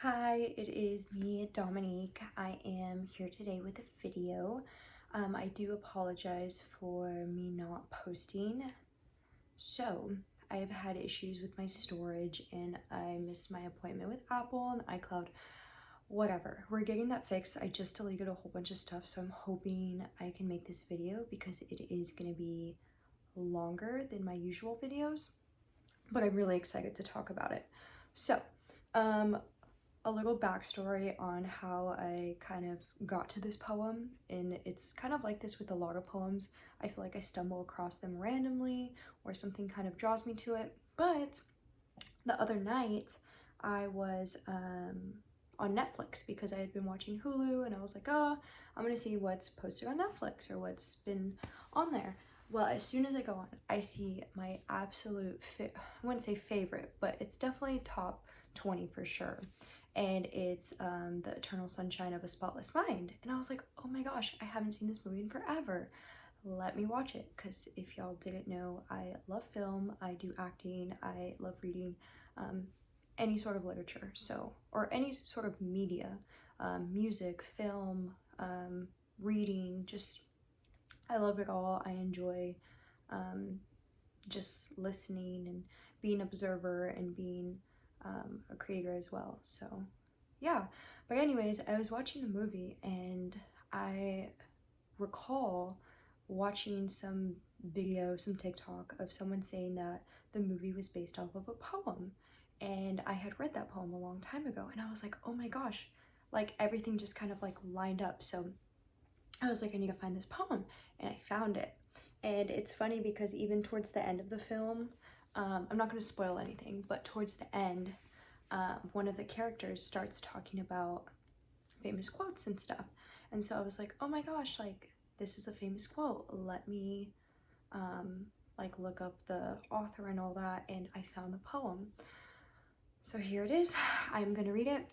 Hi, it is me, Dominique. I am here today with a video. I do apologize for me not posting. So, I have had issues with my storage and I missed my appointment with Apple and iCloud. Whatever, we're getting that fixed. I just deleted a whole bunch of stuff, so I'm hoping I can make this video because it is going to be longer than my usual videos, but I'm really excited to talk about it. So, a little backstory on how I kind of got to this poem, and it's kind of like this with a lot of poems. I feel like I stumble across them randomly or something kind of draws me to it. But the other night I was on Netflix because I had been watching Hulu and I was like, oh, I'm gonna see what's posted on Netflix or what's been on there. Well, as soon as I go on, I see my absolute, I wouldn't say favorite, but it's definitely top 20 for sure. And it's The Eternal Sunshine of a Spotless Mind. And I was like, oh my gosh, I haven't seen this movie in forever. Let me watch it, because if y'all didn't know, I love film, I do acting, I love reading any sort of literature, so, or any sort of media, music, film, reading, just, I love it all. I enjoy just listening and being an observer and being a creator as well. So yeah, but anyways, I was watching the movie and I recall watching some video, some TikTok of someone saying that the movie was based off of a poem, and I had read that poem a long time ago, and I was like, oh my gosh, like everything just kind of like lined up. So I was like, I need to find this poem, and I found it. And it's funny because even towards the end of the film, I'm not going to spoil anything, but towards the end, one of the characters starts talking about famous quotes and stuff. And so I was like, oh my gosh, like this is a famous quote. Let me like look up the author and all that, and I found the poem. So here it is. I'm gonna read it.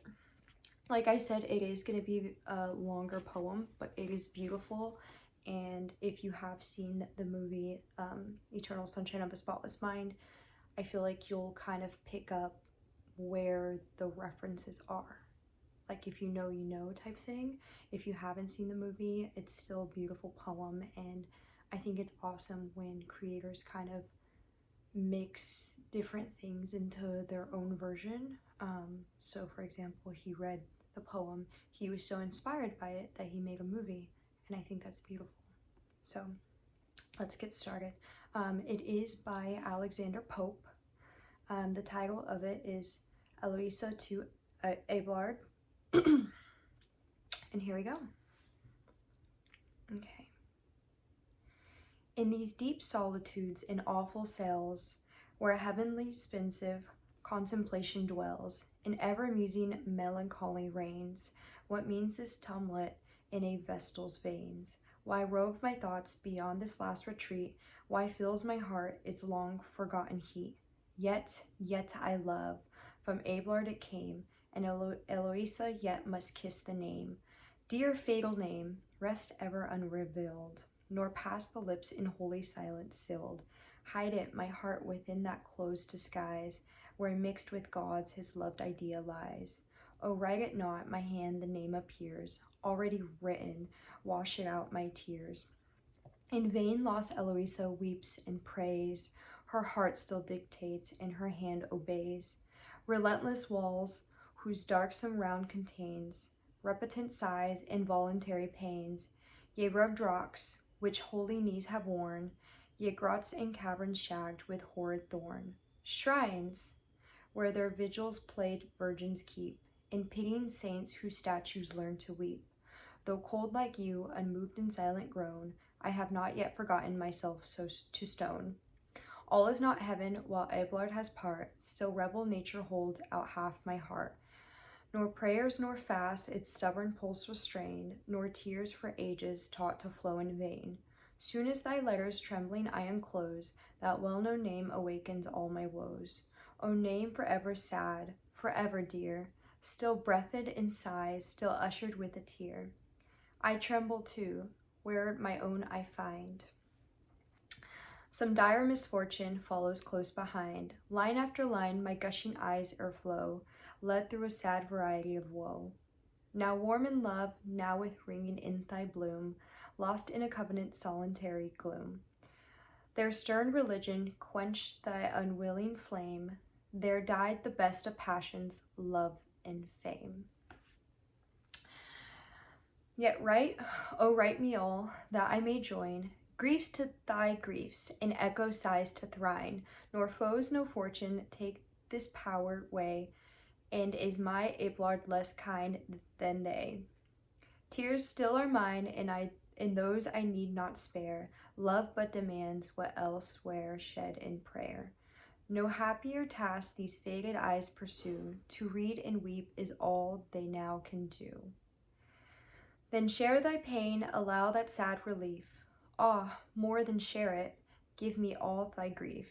Like I said, it is gonna be a longer poem, but it is beautiful. And if you have seen the movie Eternal Sunshine of a Spotless Mind, I feel like you'll kind of pick up where the references are. Like if you know, you know type thing. If you haven't seen the movie, it's still a beautiful poem, and I think it's awesome when creators kind of mix different things into their own version. So for example, he read the poem, he was so inspired by it that he made a movie, and I think that's beautiful. So let's get started. It is by Alexander Pope. The title of it is Eloisa to Abelard. And here we go. Okay. In these deep solitudes and awful cells, where heavenly pensive contemplation dwells, and ever-musing melancholy reigns, what means this tumult in a vestal's veins? Why rove my thoughts beyond this last retreat? Why fills my heart its long-forgotten heat? Yet I love, from Abelard it came, and Eloisa yet must kiss the name. Dear fatal name, rest ever unrevealed, nor pass the lips in holy silence sealed. Hide it, my heart, within that closed disguise, where mixed with God's his loved idea lies. Oh, write it not, my hand the name appears, already written, wash it out my tears. In vain lost Eloisa weeps and prays, her heart still dictates and her hand obeys. Relentless walls, whose darksome round contains repentant sighs, involuntary pains, yea rugged rocks, which holy knees have worn, yea grots and caverns shagged with horrid thorn. Shrines, where their vigils played virgins keep, and pitying saints whose statues learn to weep. Though cold like you, unmoved and silent grown, I have not yet forgotten myself so to stone. All is not heaven, while Abelard has part, still rebel nature holds out half my heart. Nor prayers nor fasts its stubborn pulse restrain, nor tears for ages taught to flow in vain. Soon as thy letters trembling I unclose, that well-known name awakens all my woes. O name forever sad, forever dear, still breathed in sighs, still ushered with a tear. I tremble too, where my own I find. Some dire misfortune follows close behind. Line after line, my gushing eyes o'erflow, led through a sad variety of woe. Now warm in love, now with ringing in thy bloom, lost in a covenant's solitary gloom. Their stern religion quenched thy unwilling flame. There died the best of passions, love and fame. Yet write, oh write me all, that I may join griefs to thy griefs, and echo sighs to thine. Nor foes, no fortune take this power way, and is my Abelard less kind than they? Tears still are mine, and those I need not spare. Love but demands what elsewhere shed in prayer. No happier task these faded eyes pursue. To read and weep is all they now can do. Then share thy pain, allow that sad relief. Ah, more than share it, give me all thy grief.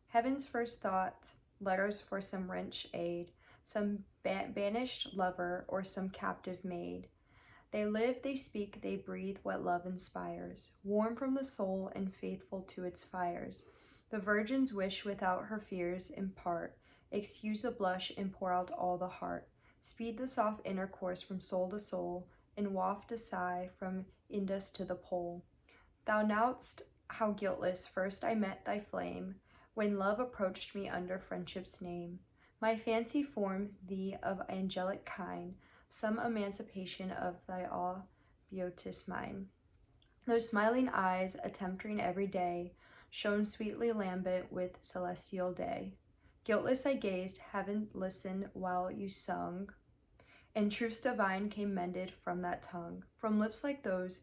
Heaven's first thought, letters for some wrench aid, some banished lover, or some captive maid. They live, they speak, they breathe what love inspires, warm from the soul and faithful to its fires. The virgin's wish without her fears impart, excuse the blush and pour out all the heart. Speed the soft intercourse from soul to soul, and waft a sigh from Indus to the pole. Thou know'st how guiltless first I met thy flame, when love approached me under friendship's name. My fancy formed thee of angelic kind, some emancipation of thy awe, beauteous mine. Those smiling eyes, attempting every day, shone sweetly lambent with celestial day. Guiltless I gazed, heaven listened while you sung, and truths divine came mended from that tongue. From lips like those,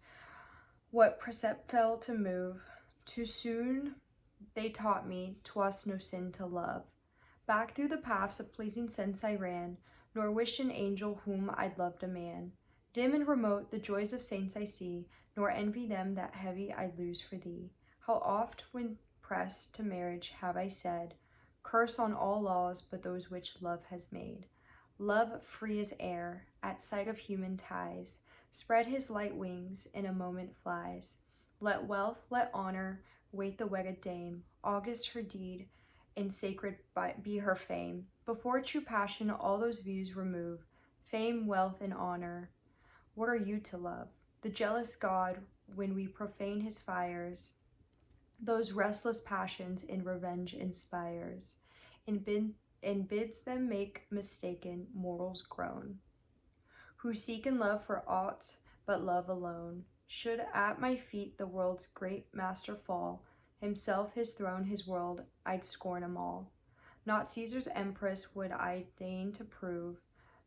what precept fell to move? Too soon they taught me 'twas no sin to love. Back through the paths of pleasing sense I ran, nor wished an angel whom I'd loved a man. Dim and remote the joys of saints I see, nor envy them that heavy I'd lose for thee. How oft, when pressed to marriage, have I said, curse on all laws but those which love has made. Love, free as air, at sight of human ties, spread his light wings, in a moment flies. Let wealth, let honor, wait the wedded dame, august her deed, and sacred be her fame. Before true passion all those views remove, fame, wealth, and honor. What are you to love? The jealous God, when we profane his fires, those restless passions in revenge inspires, and bids them make mistaken mortals groan, who seek in love for aught but love alone. Should at my feet the world's great master fall, himself, his throne, his world, I'd scorn 'em all. Not Caesar's empress would I deign to prove,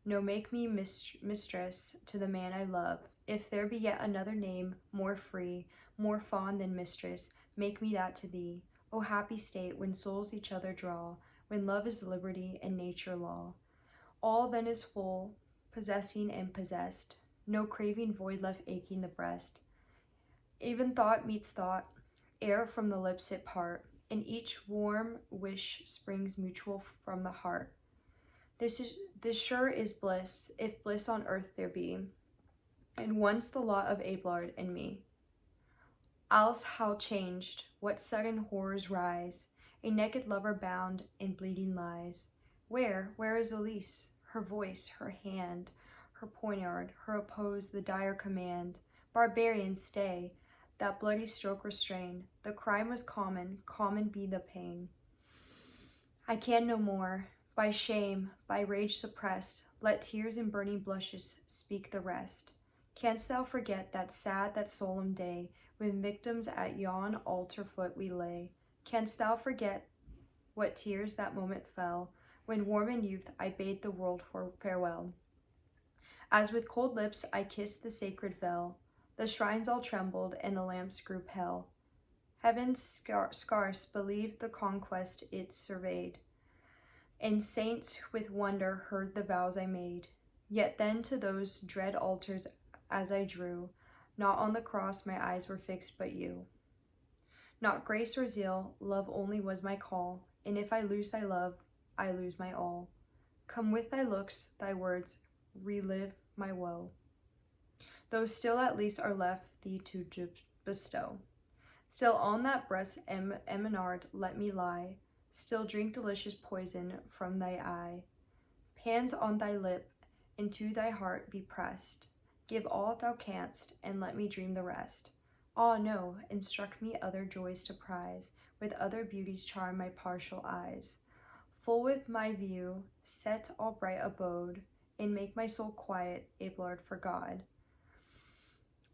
no make me mistress to the man I love. If there be yet another name, more free, more fond than mistress, make me that to thee. O happy state, when souls each other draw, when love is liberty and nature law. All then is full, possessing and possessed, no craving void left aching the breast. Even thought meets thought, ere from the lips it part, and each warm wish springs mutual from the heart. This sure is bliss, if bliss on earth there be, and once the lot of Abelard and me. Else how changed, what sudden horrors rise, a naked lover bound in bleeding lies. Where is Elise? Her voice, her hand, her poniard, her oppose the dire command. Barbarian, stay, that bloody stroke restrain. The crime was common, common be the pain. I can no more, by shame, by rage suppressed, let tears and burning blushes speak the rest. Canst thou forget that sad, that solemn day, when victims at yon altar foot we lay? Canst thou forget what tears that moment fell, when warm in youth I bade the world for farewell? As with cold lips I kissed the sacred veil, the shrines all trembled and the lamps grew pale. Heaven scarce believed the conquest it surveyed, and saints with wonder heard the vows I made. Yet then to those dread altars as I drew, not on the cross my eyes were fixed but you. Not grace or zeal, love only was my call, and if I lose thy love, I lose my all. Come with thy looks, thy words, relive my woe, though still at least are left thee to bestow. Still on that breast, Eminard, let me lie. Still drink delicious poison from thy eye. Hands on thy lip, and to thy heart be pressed. Give all thou canst, and let me dream the rest. Ah, no, instruct me other joys to prize, with other beauties charm my partial eyes. Full with my view, set all bright abode, and make my soul quiet, Abelard, for God.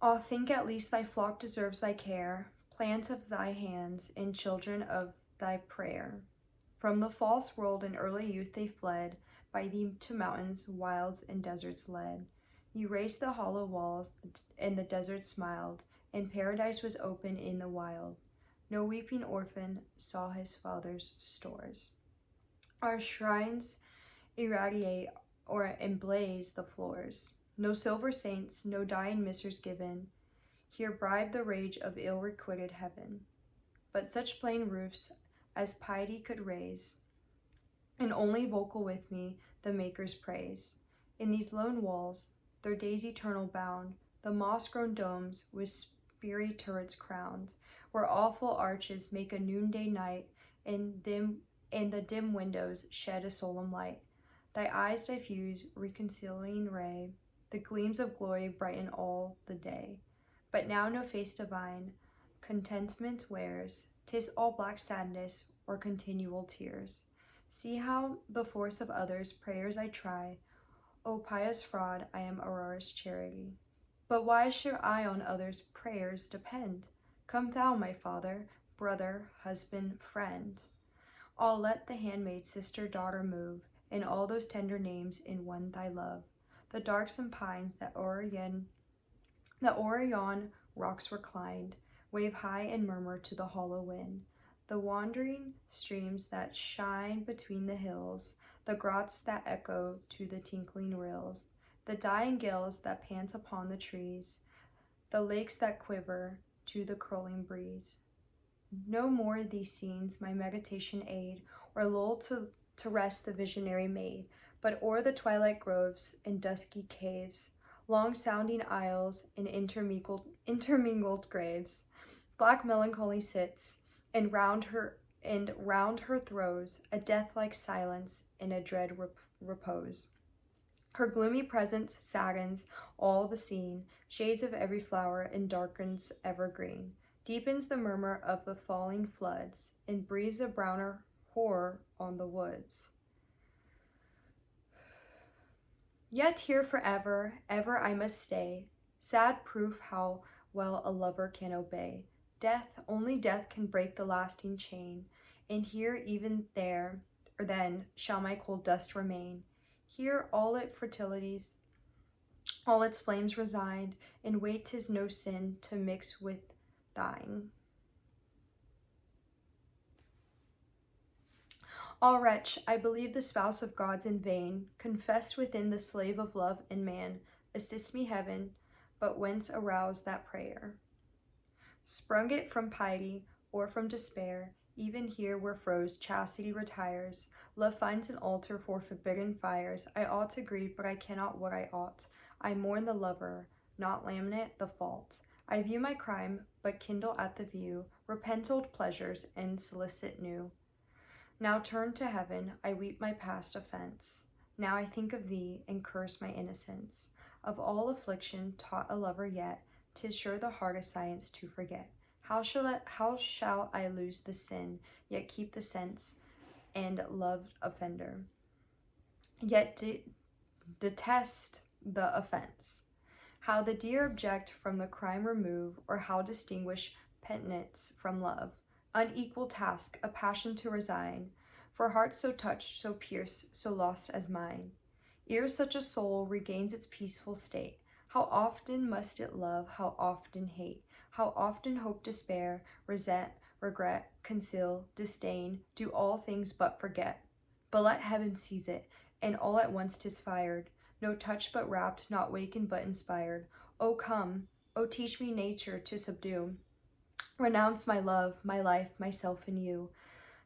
Ah, think at least thy flock deserves thy care, plant of thy hands, and children of thy prayer. From the false world in early youth they fled, by thee to mountains, wilds, and deserts led. You raised the hollow walls, and the desert smiled, and paradise was open in the wild. No weeping orphan saw his father's stores. Our shrines irradiate or emblaze the floors. No silver saints, no dying missers given, here bribe the rage of ill-requited heaven. But such plain roofs as piety could raise, and only vocal with me the Maker's praise. In these lone walls, their days eternal bound, the moss-grown domes with speary turrets crowned, where awful arches make a noonday night, and the dim windows shed a solemn light. Thy eyes diffuse reconciling ray, the gleams of glory brighten all the day. But now no face divine contentment wears, 'tis all black sadness or continual tears. See how the force of others' prayers I try. O pious fraud, I am Aurora's charity. But why should I on others' prayers depend? Come thou, my father, brother, husband, friend. All let the handmaid, sister, daughter move, in all those tender names in one thy love. The darksome pines that o'er yon rocks reclined, wave high and murmur to the hollow wind. The wandering streams that shine between the hills, the grots that echo to the tinkling rills, the dying gales that pant upon the trees, the lakes that quiver to the curling breeze. No more these scenes my meditation aid, or lull to rest the visionary maid, but o'er the twilight groves and dusky caves, long-sounding aisles and intermingled graves, black melancholy sits, and round her throws a death-like silence and a dread repose. Her gloomy presence saddens all the scene, shades of every flower and darkens evergreen, deepens the murmur of the falling floods, and breathes a browner horror on the woods. Yet here forever, ever I must stay, sad proof how well a lover can obey. Death, only death can break the lasting chain, and here even there, or then, shall my cold dust remain. Here all its fertilities, all its flames reside, and wait 'tis no sin to mix with thine. Ah, wretch, I believe the spouse of God's in vain, confessed within the slave of love and man. Assist me, heaven, but whence arouse that prayer? Sprung it from piety or from despair, even here where froze chastity retires, love finds an altar for forbidden fires. I ought to grieve, but I cannot what I ought. I mourn the lover, not lament the fault. I view my crime, but kindle at the view, repent old pleasures and solicit new. Now turn to heaven, I weep my past offense. Now I think of thee and curse my innocence. Of all affliction taught a lover yet, 'tis sure the hardest science to forget. How shall I lose the sin, yet keep the sense and loved offender, yet detest the offense? How the dear object from the crime remove, or how distinguish penitence from love? Unequal task, a passion to resign, for hearts so touched, so pierced, so lost as mine. Ere such a soul regains its peaceful state, how often must it love, how often hate, how often hope, despair, resent, regret, conceal, disdain, do all things but forget. But let heaven seize it, and all at once 'tis fired, no touch but rapt, not wakened but inspired. O come, O teach me nature to subdue, renounce my love, my life, myself in you.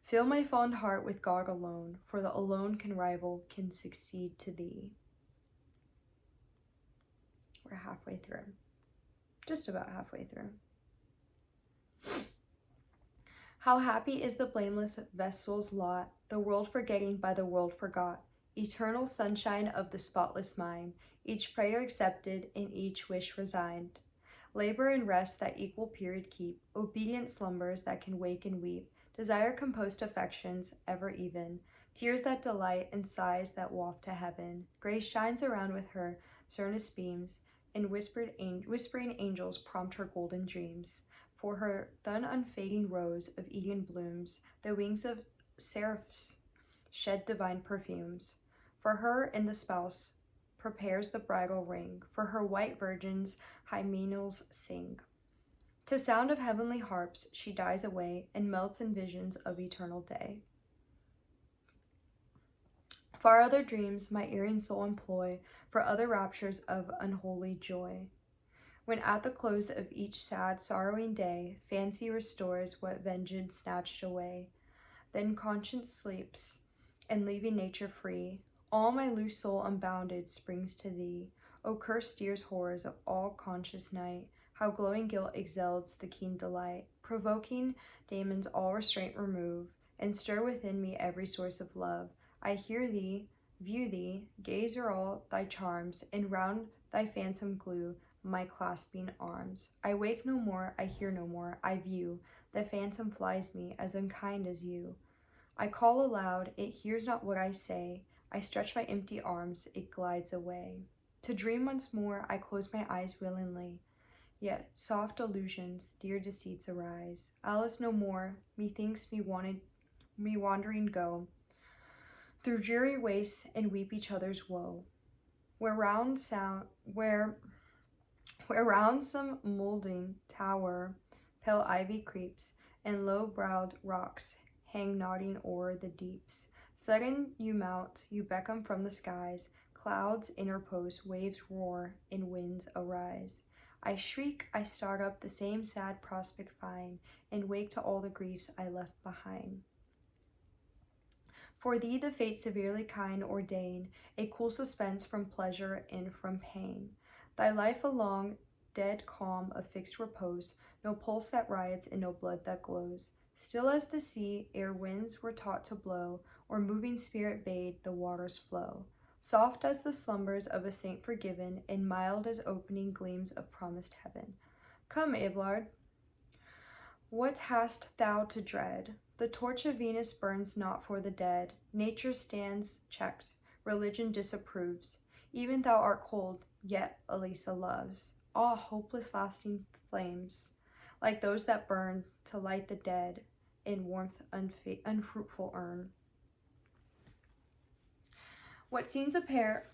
Fill my fond heart with God alone, for the alone can rival, can succeed to thee. We're halfway through. Just about halfway through. How happy is the blameless vessel's lot, the world forgetting by the world forgot, eternal sunshine of the spotless mind, each prayer accepted and each wish resigned. Labor and rest that equal period keep, obedient slumbers that can wake and weep, desire composed affections ever even, tears that delight and sighs that waft to heaven. Grace shines around with her earnest beams, and whispering angels prompt her golden dreams. For her the unfading rose of Eden blooms, the wings of seraphs shed divine perfumes. For her and the spouse prepares the bridal ring, for her white virgins hymeneals sing. To sound of heavenly harps she dies away, and melts in visions of eternal day. Far other dreams my erring soul employ, for other raptures of unholy joy. When at the close of each sad, sorrowing day, fancy restores what vengeance snatched away, then conscience sleeps, and leaving nature free, all my loose soul unbounded springs to thee. O curse steers horrors of all conscious night, how glowing guilt exalts the keen delight, provoking daemons all restraint remove, and stir within me every source of love. I hear thee, view thee, gaze o'er all thy charms, and round thy phantom glue my clasping arms. I wake no more, I hear no more, I view, the phantom flies me as unkind as you. I call aloud, it hears not what I say, I stretch my empty arms, it glides away. To dream once more, I close my eyes willingly, yet soft illusions, dear deceits arise. Alice no more, methinks me wandering go, through dreary wastes, and weep each other's woe. Where round some moulding tower pale ivy creeps, and low-browed rocks hang nodding o'er the deeps. Sudden you mount, you beckon from the skies, clouds interpose, waves roar, and winds arise. I shriek, I start up, the same sad prospect find, and wake to all the griefs I left behind. For thee the fates severely kind ordain, a cool suspense from pleasure and from pain. Thy life along, dead calm of fixed repose, no pulse that riots and no blood that glows. Still as the sea, ere winds were taught to blow, or moving spirit bade the waters flow. Soft as the slumbers of a saint forgiven, and mild as opening gleams of promised heaven. Come, Abelard, what hast thou to dread? The torch of Venus burns not for the dead. Nature stands checked, religion disapproves. Even thou art cold, yet Eloisa loves. Ah, hopeless lasting flames, like those that burn to light the dead in warmth unfruitful urn. What scenes appear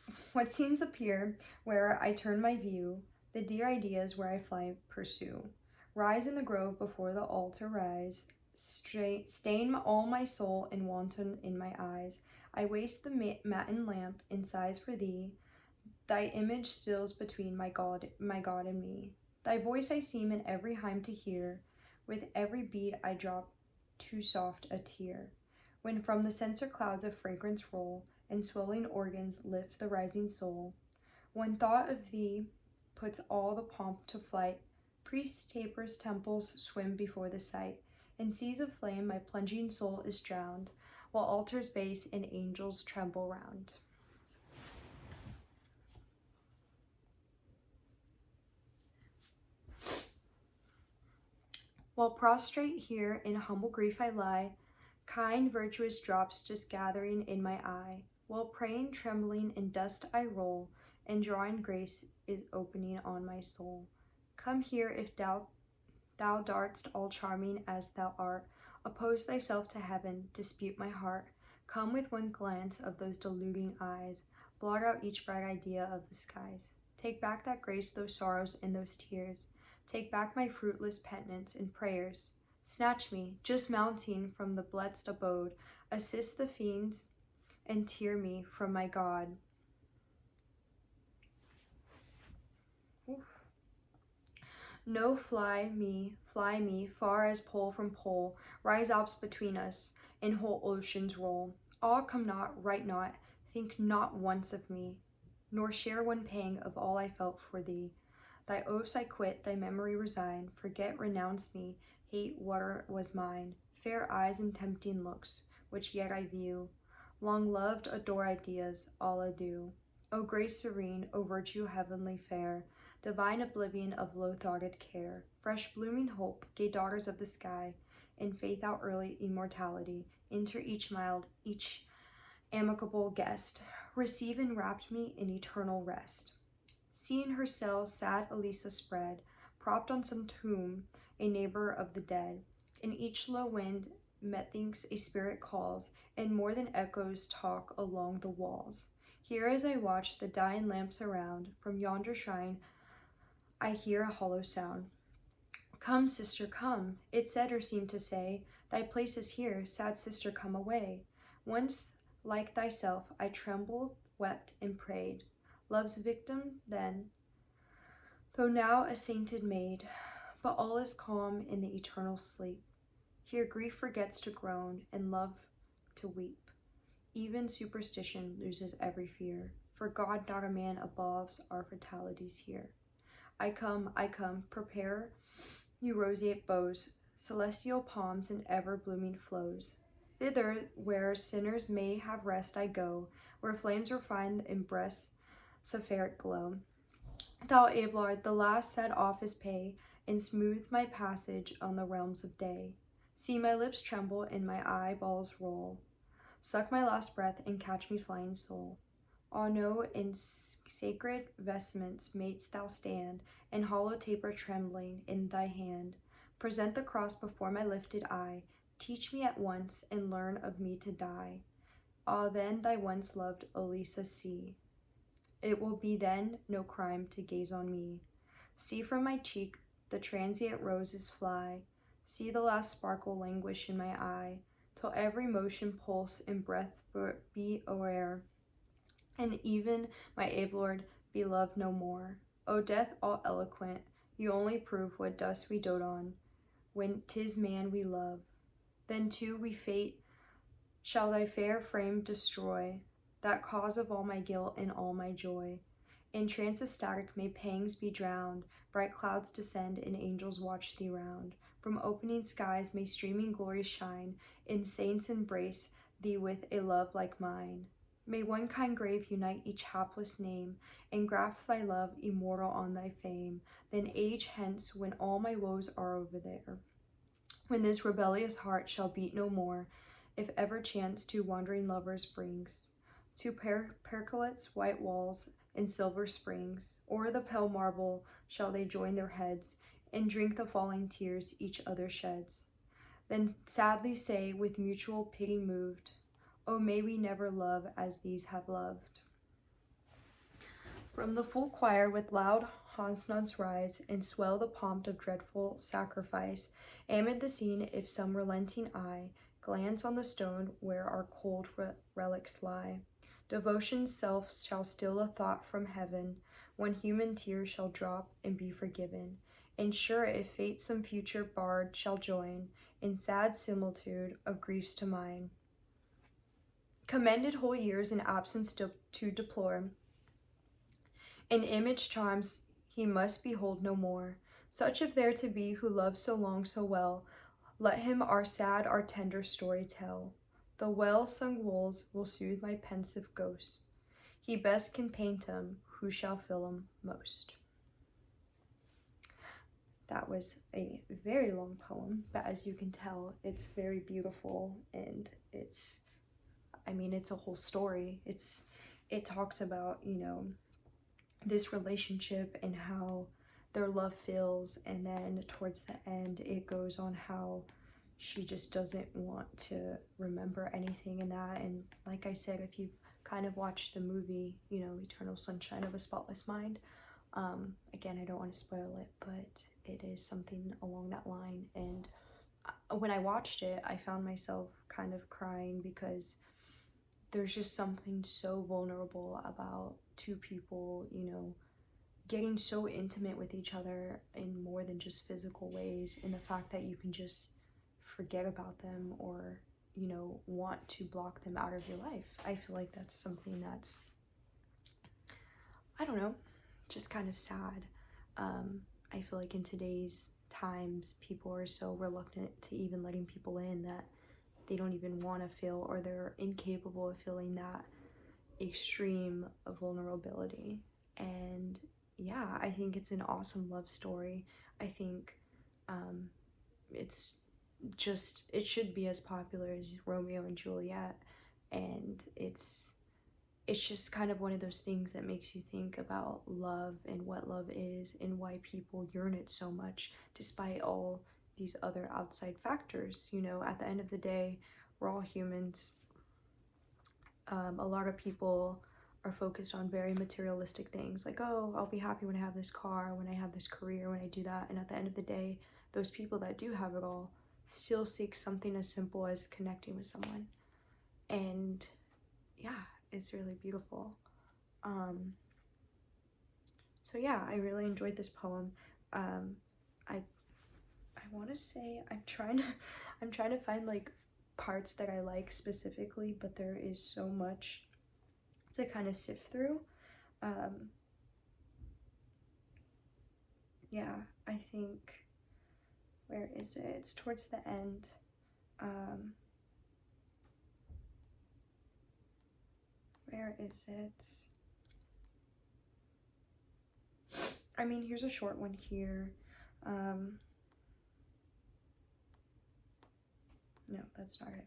where I turn my view, the dear ideas where I fly pursue. Rise in the grove before the altar rise, stain all my soul and wanton in my eyes. I waste the matin lamp in sighs for thee. Thy image stills between my God and me. Thy voice I seem in every hymn to hear. With every beat I drop too soft a tear. When from the censer clouds of fragrance roll, and swelling organs lift the rising soul, one thought of thee puts all the pomp to flight. Priests, tapers, temples swim before the sight. In seas of flame my plunging soul is drowned, while altars base and angels tremble round. While prostrate here in humble grief I lie, kind virtuous drops just gathering in my eye. While praying, trembling, in dust I roll, and drawing grace is opening on my soul. Come here if thou dart'st all charming as thou art, oppose thyself to heaven, dispute my heart. Come with one glance of those deluding eyes, blot out each bright idea of the skies. Take back that grace, those sorrows, and those tears. Take back my fruitless penitence and prayers. Snatch me, just mounting from the blessed abode, assist the fiends, and tear me from my God. Oof. No, fly me, far as pole from pole, rise Alps between us, and whole oceans roll. Ah, come not, write not, think not once of me, nor share one pang of all I felt for thee. Thy oaths I quit, thy memory resign, forget, renounce me, hate what was mine. fair eyes and tempting looks, which yet I view. Long loved, adore ideas, all adieu. O grace serene, O virtue heavenly fair, divine oblivion of low-thoughted care, fresh blooming hope, gay daughters of the sky, in faith out early immortality, enter each mild, each amicable guest, receive enwrapped me in eternal rest. See in her cell sad Eloisa spread, propped on some tomb, a neighbor of the dead. In each low wind, methinks a spirit calls, and more than echoes talk along the walls. Here as I watch the dying lamps around, from yonder shrine I hear a hollow sound. Come, sister, come, it said or seemed to say, thy place is here, sad sister, come away. Once, like thyself, I trembled, wept, and prayed, love's victim then, though now a sainted maid. But all is calm in the eternal sleep. Here grief forgets to groan, and love to weep. Even superstition loses every fear, for God not a man aboves our fatalities here. I come, prepare you roseate boughs, celestial palms and ever-blooming flows. Thither, where sinners may have rest, I go, where flames refine and breasts sapphiric glow. Thou, Abelard, the last sad office pay, and smooth my passage on the realms of day. See my lips tremble and my eyeballs roll. Suck my last breath and catch me flying soul. Ah, no, in sacred vestments mayst thou stand, and hollow taper trembling in thy hand. Present the cross before my lifted eye. Teach me at once, and learn of me to die. Ah, then thy once loved Eloisa see. It will be then no crime to gaze on me. See from my cheek the transient roses fly. See the last sparkle languish in my eye, till every motion, pulse, and breath be o'er, and even my Abelard be loved no more. O death all eloquent, you only prove what dust we dote on, when 'tis man we love. Then too we fate shall thy fair frame destroy, that cause of all my guilt and all my joy. In trance ecstatic may pangs be drowned, bright clouds descend and angels watch thee round. From opening skies may streaming glories shine, and saints embrace thee with a love like mine. May one kind grave unite each hapless name, and graft thy love immortal on thy fame. Then age hence, when all my woes are over there, when this rebellious heart shall beat no more, if ever chance two wandering lovers brings, to Percolet's white walls and silver springs, o'er the pale marble shall they join their heads, and drink the falling tears each other sheds. Then sadly say, with mutual pity moved, oh, may we never love as these have loved. From the full choir with loud hansnods rise, and swell the pomp of dreadful sacrifice. Amid the scene, if some relenting eye glance on the stone where our cold relics lie, devotion's self shall still a thought from heaven, when human tears shall drop and be forgiven. And sure, if fate some future bard shall join in sad similitude of griefs to mine, commended whole years in absence to deplore, in image charms he must behold no more. Such if there to be who loved so long so well, let him our sad, our tender story tell. The well-sung wolves will soothe my pensive ghost. He best can paint 'em, who shall fill 'em most. That was a very long poem, but as you can tell, it's very beautiful, and it's a whole story. It talks about, this relationship and how their love feels, and then towards the end it goes on how she just doesn't want to remember anything in that. And like I said, if you've kind of watched the movie, Eternal Sunshine of a Spotless Mind, again, I don't want to spoil it, but it is something along that line. And when I watched it, I found myself kind of crying, because there's just something so vulnerable about two people, getting so intimate with each other in more than just physical ways, and the fact that you can just forget about them, or, want to block them out of your life. I feel like that's something that's, I don't know, just kind of sad. I feel like in today's times people are so reluctant to even letting people in that they don't even want to feel, or they're incapable of feeling that extreme vulnerability. And yeah, I think it's an awesome love story. I think it's just, it should be as popular as Romeo and Juliet, and it's just kind of one of those things that makes you think about love and what love is and why people yearn it so much despite all these other outside factors. You know, at the end of the day, we're all humans. A lot of people are focused on very materialistic things like, oh, I'll be happy when I have this car, when I have this career, when I do that. And at the end of the day, those people that do have it all still seek something as simple as connecting with someone. And yeah, it's really beautiful. So yeah, I really enjoyed this poem. I want to say I'm trying to find like parts that I like specifically, but there is so much to kind of sift through. Yeah, I think, where is it? It's towards the end. Where is it? I mean, here's a short one here. No, that's not it.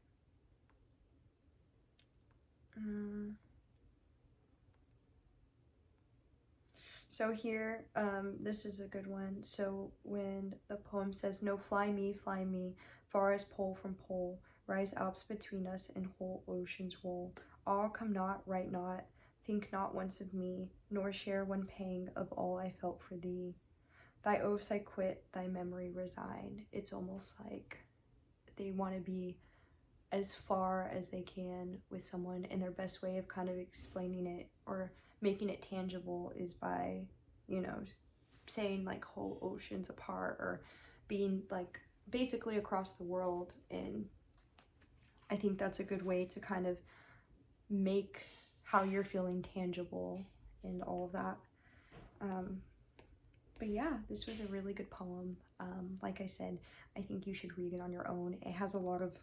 So here, this is a good one. So when the poem says, no, fly me, far as pole from pole, rise Alps between us and whole oceans roll. All come not, right not, think not once of me, nor share one pang of all I felt for thee. Thy oaths I quit, thy memory resign. It's almost like they want to be as far as they can with someone, and their best way of kind of explaining it or making it tangible is by, you know, saying like whole oceans apart or being like basically across the world. And I think that's a good way to kind of make how you're feeling tangible and all of that. But yeah, this was a really good poem. Like I said, I think you should read it on your own. It has a lot of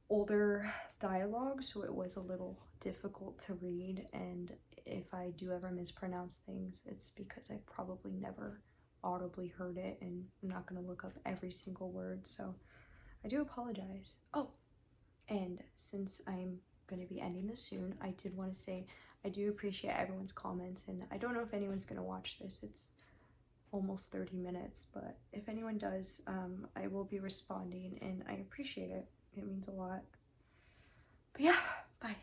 older dialogue, so it was a little difficult to read, and if I do ever mispronounce things, it's because I probably never audibly heard it, and I'm not going to look up every single word, so I do apologize. Oh, and since I'm going to be ending this soon, I did want to say I do appreciate everyone's comments, and I don't know if anyone's going to watch this. It's almost 30 minutes, but if anyone does, I will be responding, and I appreciate it. It means a lot. But yeah, bye.